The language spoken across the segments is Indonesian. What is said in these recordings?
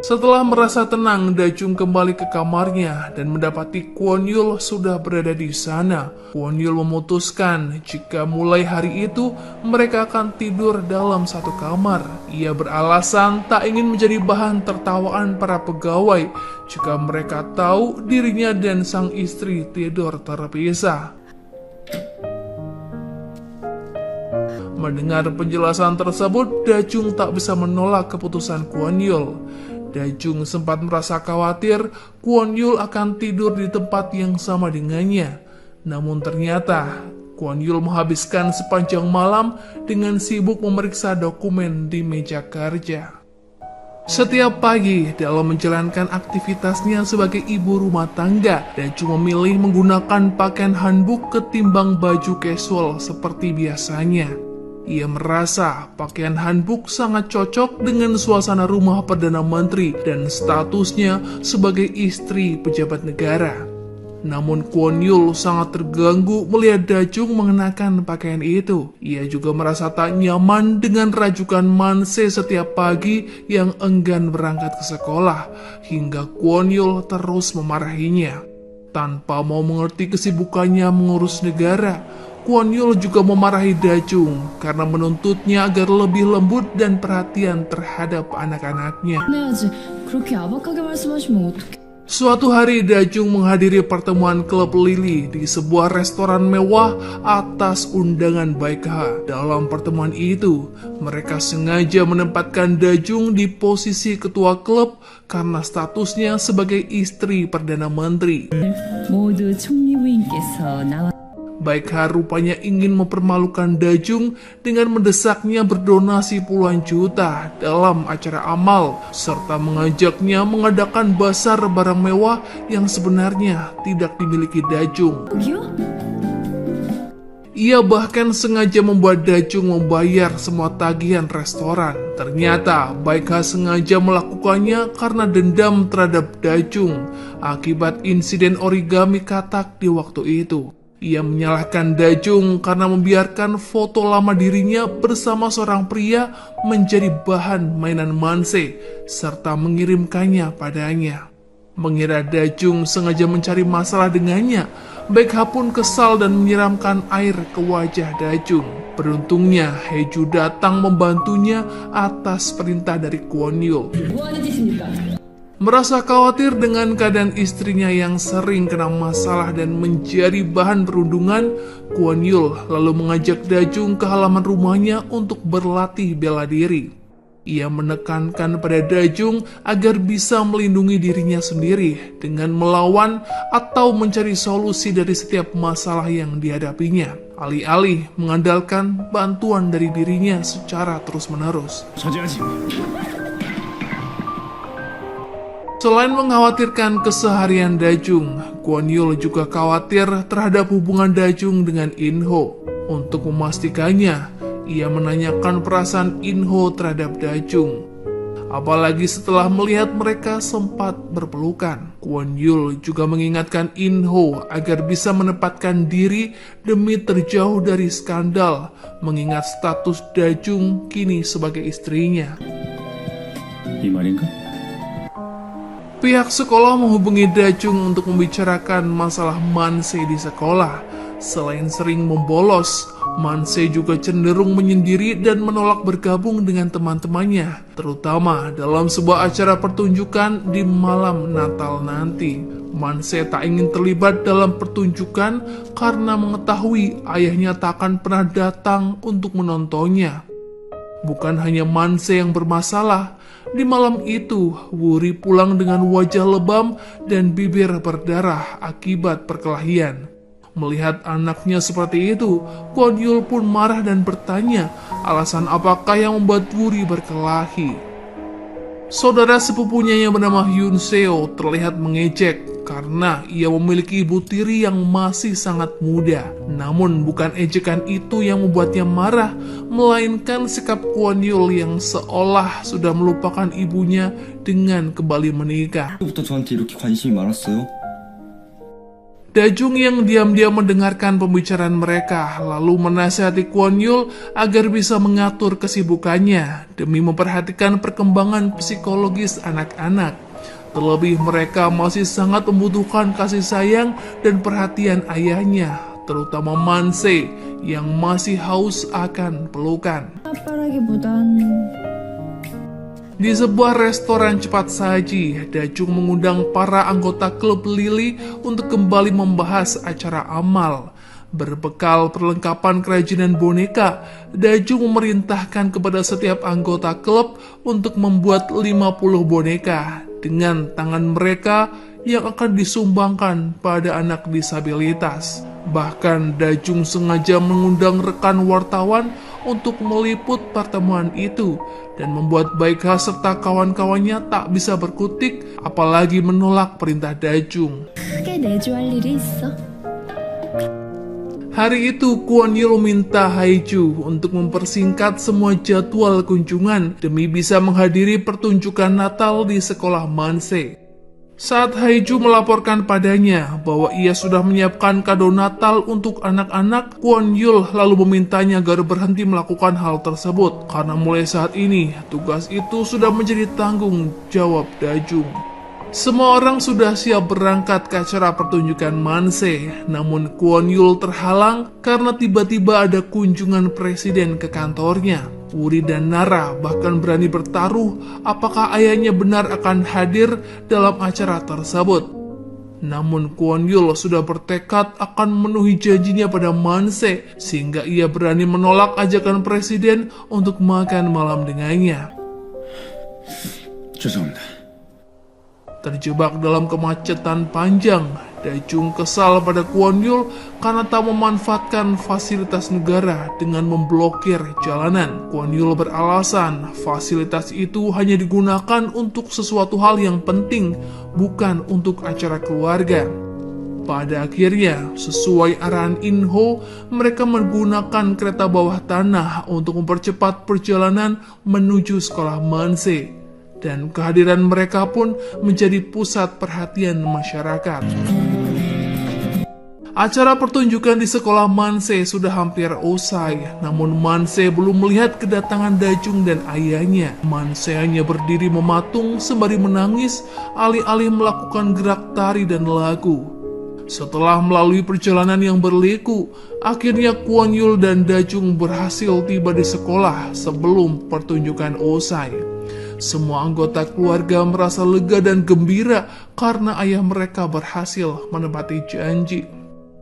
Setelah merasa tenang, Dajung kembali ke kamarnya dan mendapati Kwon Yul sudah berada di sana. Kwon Yul memutuskan jika mulai hari itu mereka akan tidur dalam satu kamar. Ia beralasan tak ingin menjadi bahan tertawaan para pegawai jika mereka tahu dirinya dan sang istri tidur terpisah. Mendengar penjelasan tersebut, Dajung tak bisa menolak keputusan Kwon Yul. Dajung sempat merasa khawatir Kwon Yul akan tidur di tempat yang sama dengannya. Namun ternyata Kwon Yul menghabiskan sepanjang malam dengan sibuk memeriksa dokumen di meja kerja. Setiap pagi dalam menjalankan aktivitasnya sebagai ibu rumah tangga, Dajung memilih menggunakan pakaian hanbok ketimbang baju casual seperti biasanya. Ia merasa pakaian hanbok sangat cocok dengan suasana rumah Perdana Menteri dan statusnya sebagai istri pejabat negara. Namun Kwon Yul sangat terganggu melihat Dajung mengenakan pakaian itu. Ia juga merasa tak nyaman dengan rajukan Manse setiap pagi yang enggan berangkat ke sekolah, hingga Kwon Yul terus memarahinya. Tanpa mau mengerti kesibukannya mengurus negara, Kwon Yul juga memarahi Dajung karena menuntutnya agar lebih lembut dan perhatian terhadap anak-anaknya. Suatu hari Dajung menghadiri pertemuan klub Lily di sebuah restoran mewah atas undangan Baekha. Dalam pertemuan itu, mereka sengaja menempatkan Dajung di posisi ketua klub karena statusnya sebagai istri Perdana Menteri. Baekha rupanya ingin mempermalukan Dajung dengan mendesaknya berdonasi puluhan juta dalam acara amal, serta mengajaknya mengadakan bazar barang mewah yang sebenarnya tidak dimiliki Dajung. Ia bahkan sengaja membuat Dajung membayar semua tagihan restoran. Ternyata Baekha sengaja melakukannya karena dendam terhadap Dajung akibat insiden origami katak di waktu itu. Ia menyalahkan Dajung karena membiarkan foto lama dirinya bersama seorang pria menjadi bahan mainan Manse, serta mengirimkannya padanya. Mengira Dajung sengaja mencari masalah dengannya, Baekha pun kesal dan menyiramkan air ke wajah Dajung. Beruntungnya, Haeju datang membantunya atas perintah dari Kwon Yul. Merasa khawatir dengan keadaan istrinya yang sering kena masalah dan menjadi bahan perundungan, Kwon Yul lalu mengajak Dajung ke halaman rumahnya untuk berlatih bela diri. Ia menekankan pada Dajung agar bisa melindungi dirinya sendiri dengan melawan atau mencari solusi dari setiap masalah yang dihadapinya, alih-alih mengandalkan bantuan dari dirinya secara terus-menerus. Selain mengkhawatirkan keseharian Dajung, Kwon Yul juga khawatir terhadap hubungan Dajung dengan In-ho. Untuk memastikannya, ia menanyakan perasaan In-ho terhadap Dajung. Apalagi setelah melihat mereka sempat berpelukan. Kwon Yul juga mengingatkan In-ho agar bisa menempatkan diri demi terjauh dari skandal, mengingat status Dajung kini sebagai istrinya. Pihak sekolah menghubungi Dajung untuk membicarakan masalah Manse di sekolah. Selain sering membolos, Manse juga cenderung menyendiri dan menolak bergabung dengan teman-temannya, terutama dalam sebuah acara pertunjukan di malam Natal nanti. Manse tak ingin terlibat dalam pertunjukan karena mengetahui ayahnya tak akan pernah datang untuk menontonnya. Bukan hanya Manse yang bermasalah. Di malam itu, Wuri pulang dengan wajah lebam dan bibir berdarah akibat perkelahian. Melihat anaknya seperti itu, Kwon Yul pun marah dan bertanya alasan apakah yang membuat Wuri berkelahi. Saudara sepupunya yang bernama Hyun Seo terlihat mengejek karena ia memiliki ibu tiri yang masih sangat muda. Namun bukan ejekan itu yang membuatnya marah, melainkan sikap Kwon Yul yang seolah sudah melupakan ibunya dengan kembali menikah. Dajung yang diam-diam mendengarkan pembicaraan mereka, lalu menasihati Kwon Yul agar bisa mengatur kesibukannya demi memperhatikan perkembangan psikologis anak-anak. Terlebih mereka masih sangat membutuhkan kasih sayang dan perhatian ayahnya, terutama Man-se yang masih haus akan pelukan. Di sebuah restoran cepat saji, Dajung mengundang para anggota klub Lily untuk kembali membahas acara amal. Berbekal perlengkapan kerajinan boneka, Dajung memerintahkan kepada setiap anggota klub untuk membuat 50 boneka dengan tangan mereka yang akan disumbangkan pada anak disabilitas. Bahkan Dajung sengaja mengundang rekan wartawan untuk meliput pertemuan itu dan membuat Baikha serta kawan-kawannya tak bisa berkutik apalagi menolak perintah Dajung. Hari itu Kwon Yul minta Haiju untuk mempersingkat semua jadwal kunjungan demi bisa menghadiri pertunjukan Natal di sekolah Man-se. Saat Haiju melaporkan padanya bahwa ia sudah menyiapkan kado Natal untuk anak-anak, Kwon Yul lalu memintanya agar berhenti melakukan hal tersebut karena mulai saat ini tugas itu sudah menjadi tanggung jawab Dajung. Semua orang sudah siap berangkat ke acara pertunjukan Man-se, namun Kwon Yul terhalang karena tiba-tiba ada kunjungan presiden ke kantornya. Wuri dan Nara bahkan berani bertaruh apakah ayahnya benar akan hadir dalam acara tersebut. Namun Kwon Yul sudah bertekad akan memenuhi janjinya pada Man-se sehingga ia berani menolak ajakan presiden untuk makan malam dengannya. Terjebak dalam kemacetan panjang, Dajung kesal pada Kwon Yul karena tak memanfaatkan fasilitas negara dengan memblokir jalanan. Kwon Yul beralasan fasilitas itu hanya digunakan untuk sesuatu hal yang penting, bukan untuk acara keluarga. Pada akhirnya, sesuai arahan In-ho, mereka menggunakan kereta bawah tanah untuk mempercepat perjalanan menuju sekolah Man-se. Dan kehadiran mereka pun menjadi pusat perhatian masyarakat. Acara pertunjukan di sekolah Man-se sudah hampir usai, namun Man-se belum melihat kedatangan Dajung dan ayahnya. Man-se hanya berdiri mematung sembari menangis, alih-alih melakukan gerak tari dan lagu. Setelah melalui perjalanan yang berliku, akhirnya Kwon Yul dan Dajung berhasil tiba di sekolah sebelum pertunjukan usai. Semua anggota keluarga merasa lega dan gembira karena ayah mereka berhasil menepati janji.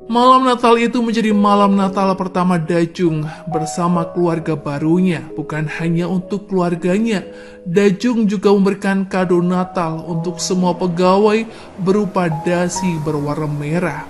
Malam Natal itu menjadi malam Natal pertama Dajung bersama keluarga barunya. Bukan hanya untuk keluarganya, Dajung juga memberikan kado Natal untuk semua pegawai berupa dasi berwarna merah.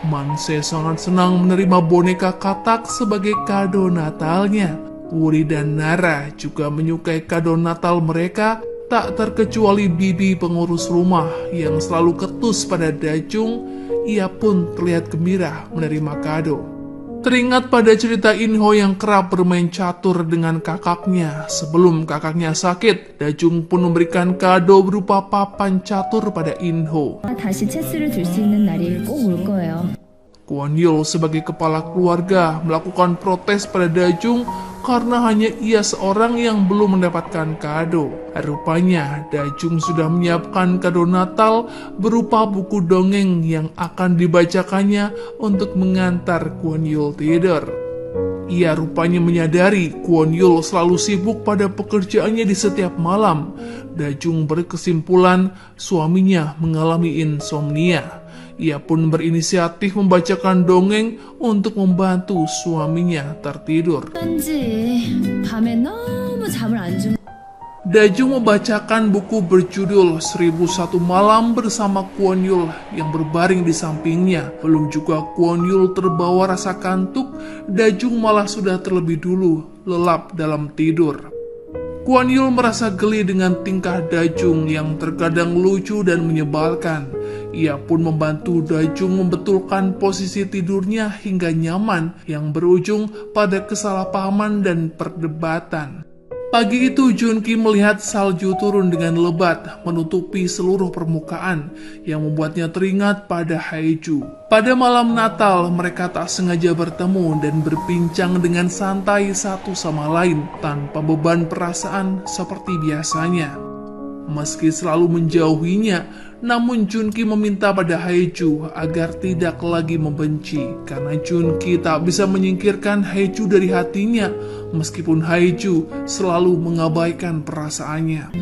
Man-se sangat senang menerima boneka katak sebagai kado Natalnya. Wuri dan Nara juga menyukai kado Natal mereka, tak terkecuali bibi pengurus rumah yang selalu ketus pada Dajung. Ia pun terlihat gembira menerima kado. Teringat pada cerita In-ho yang kerap bermain catur dengan kakaknya. Sebelum kakaknya sakit, Dajung pun memberikan kado berupa papan catur pada In-ho. Kwon Yul sebagai kepala keluarga melakukan protes pada Dajung karena hanya ia seorang yang belum mendapatkan kado. Rupanya Dajung sudah menyiapkan kado Natal berupa buku dongeng yang akan dibacakannya untuk mengantar Kwon Yul tidur. Ia rupanya menyadari Kwon Yul selalu sibuk pada pekerjaannya di setiap malam. Dajung berkesimpulan suaminya mengalami insomnia. Ia pun berinisiatif membacakan dongeng untuk membantu suaminya tertidur. Dajung membacakan buku berjudul 1001 Malam bersama Kwon Yul yang berbaring di sampingnya. Belum juga Kwon Yul terbawa rasa kantuk, Dajung malah sudah terlebih dulu lelap dalam tidur. Kwon Yul merasa geli dengan tingkah Dajung yang terkadang lucu dan menyebalkan. Ia pun membantu Dajung membetulkan posisi tidurnya hingga nyaman yang berujung pada kesalahpahaman dan perdebatan. Pagi itu Junki melihat salju turun dengan lebat menutupi seluruh permukaan yang membuatnya teringat pada Haeju. Pada malam Natal mereka tak sengaja bertemu dan berbincang dengan santai satu sama lain tanpa beban perasaan seperti biasanya. Meski selalu menjauhinya, namun Junki meminta pada Haeju agar tidak lagi membenci karena Junki tak bisa menyingkirkan Haeju dari hatinya meskipun Haeju selalu mengabaikan perasaannya.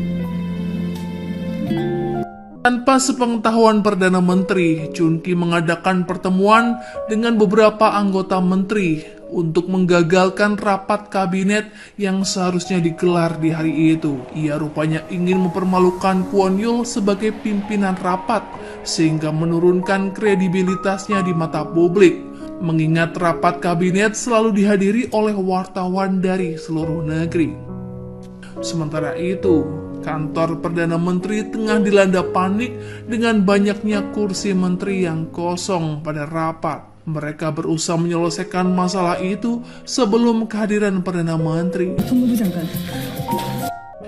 Tanpa sepengetahuan Perdana Menteri, Junki mengadakan pertemuan dengan beberapa anggota menteri untuk menggagalkan rapat kabinet yang seharusnya digelar di hari itu. Ia rupanya ingin mempermalukan Kwon Yul sebagai pimpinan rapat sehingga menurunkan kredibilitasnya di mata publik. Mengingat rapat kabinet selalu dihadiri oleh wartawan dari seluruh negeri. Sementara itu, kantor Perdana Menteri tengah dilanda panik dengan banyaknya kursi menteri yang kosong pada rapat. Mereka berusaha menyelesaikan masalah itu sebelum kehadiran Perdana Menteri.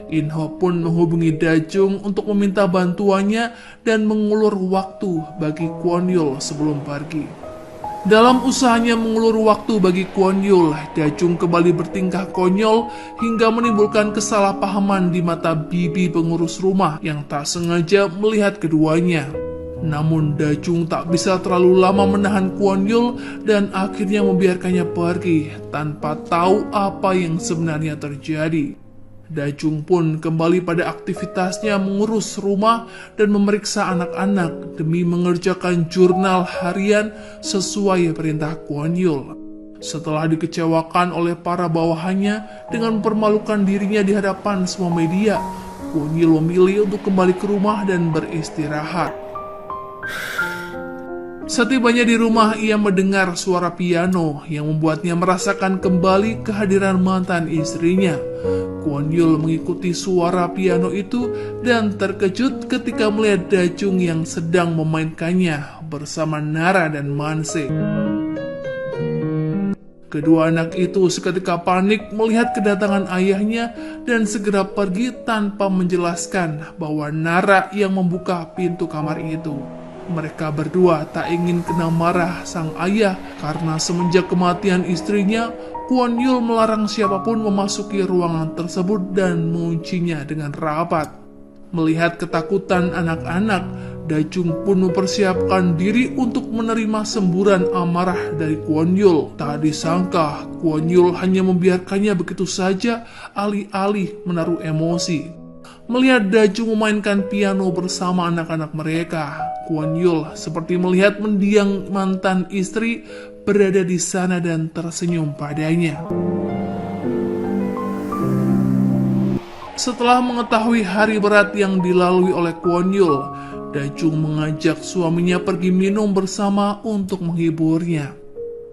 Inho pun menghubungi Dajung untuk meminta bantuannya dan mengulur waktu bagi Kwon Yul sebelum pergi. Dalam usahanya mengulur waktu bagi Kwon Yul, Dajung kembali bertingkah konyol hingga menimbulkan kesalahpahaman di mata bibi pengurus rumah yang tak sengaja melihat keduanya. Namun Dajung tak bisa terlalu lama menahan Kwon Yul dan akhirnya membiarkannya pergi tanpa tahu apa yang sebenarnya terjadi. Dajung pun kembali pada aktivitasnya mengurus rumah dan memeriksa anak-anak demi mengerjakan jurnal harian sesuai perintah Kwon Yul. Setelah dikecewakan oleh para bawahannya dengan mempermalukan dirinya di hadapan semua media, Kwon Yul memilih untuk kembali ke rumah dan beristirahat. Setibanya di rumah, ia mendengar suara piano yang membuatnya merasakan kembali kehadiran mantan istrinya. Kwon Yul mengikuti suara piano itu dan terkejut ketika melihat Dajung yang sedang memainkannya bersama Nara dan Manse. Kedua anak itu seketika panik melihat kedatangan ayahnya dan segera pergi tanpa menjelaskan bahwa Nara yang membuka pintu kamar itu. Mereka berdua tak ingin kena marah sang ayah karena semenjak kematian istrinya, Kwon Yul melarang siapapun memasuki ruangan tersebut dan menguncinya dengan rapat. Melihat ketakutan anak-anak, Dajung pun mempersiapkan diri untuk menerima semburan amarah dari Kwon Yul. Tak disangka, Kwon Yul hanya membiarkannya begitu saja alih-alih menaruh emosi. Melihat Dajung memainkan piano bersama anak-anak mereka, Kwon Yul seperti melihat mendiang mantan istri berada di sana dan tersenyum padanya. Setelah mengetahui hari berat yang dilalui oleh Kwon Yul, Dajung mengajak suaminya pergi minum bersama untuk menghiburnya.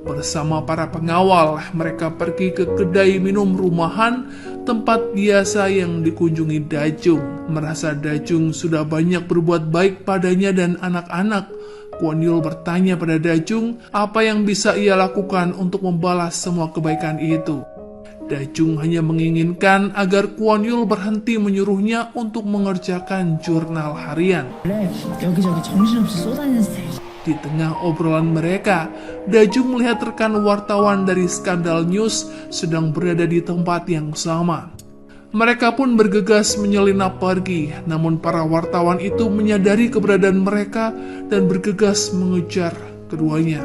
Bersama para pengawal, mereka pergi ke kedai minum rumahan, tempat biasa yang dikunjungi Dajung. Merasa Dajung sudah banyak berbuat baik padanya dan anak-anak, Kwon Yul bertanya pada Dajung apa yang bisa ia lakukan untuk membalas semua kebaikan itu. Dajung hanya menginginkan agar Kwon Yul berhenti menyuruhnya untuk mengerjakan jurnal harian. Di tengah obrolan mereka, Dajung melihat rekan wartawan dari Skandal News sedang berada di tempat yang sama. Mereka pun bergegas menyelinap pergi, namun para wartawan itu menyadari keberadaan mereka dan bergegas mengejar keduanya.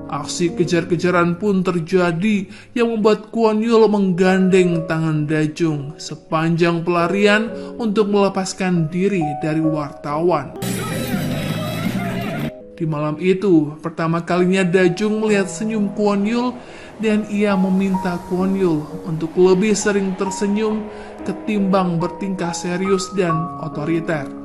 Aksi kejar-kejaran pun terjadi yang membuat Kwon Yul menggandeng tangan Dajung sepanjang pelarian untuk melepaskan diri dari wartawan. Di malam itu, pertama kalinya Dajung melihat senyum Kwon Yul dan ia meminta Kwon Yul untuk lebih sering tersenyum ketimbang bertingkah serius dan otoriter.